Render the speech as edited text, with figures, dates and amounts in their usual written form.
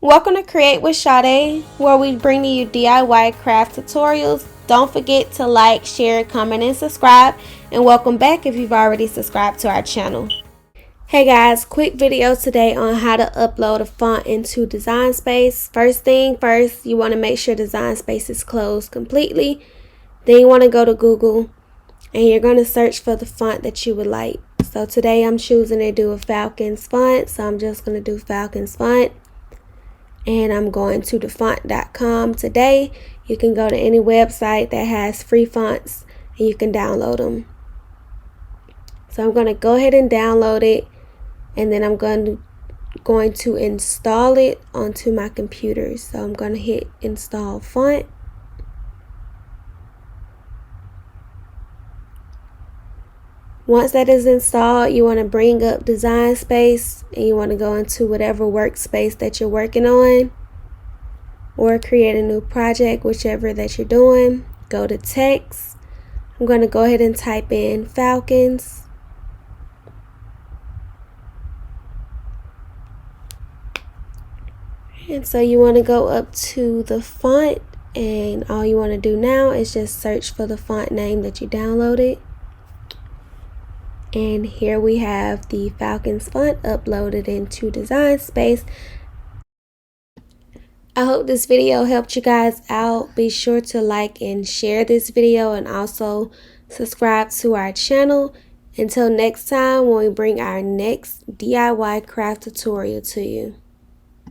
Welcome to Create with Sade, where we bring to you DIY craft tutorials. Don't forget to like, share, comment, and subscribe. And welcome back if you've already subscribed to our channel. Hey guys, quick video today on how to upload a font into Design Space. First thing first, you want to make sure Design Space is closed completely. Then you want to go to Google and you're going to search for the font that you would like. So today I'm choosing to do a Falcons font, so I'm just going to do Falcons font. And I'm going to thefont.com today. You can go to any website that has free fonts and you can download them. So I'm going to go ahead and download it, and then I'm going to install it onto my computer. So I'm going to hit install font. Once that is installed, you want to bring up Design Space and you want to go into whatever workspace that you're working on, or create a new project, whichever that you're doing. Go to text. I'm going to go ahead and type in Falcons. And so you want to go up to the font, and all you want to do now is just search for the font name that you downloaded. And here we have the Falcons font uploaded into Design Space. I hope this video helped you guys out. Be sure to like and share this video, and also subscribe to our channel. Until next time, when we bring our next DIY craft tutorial to you.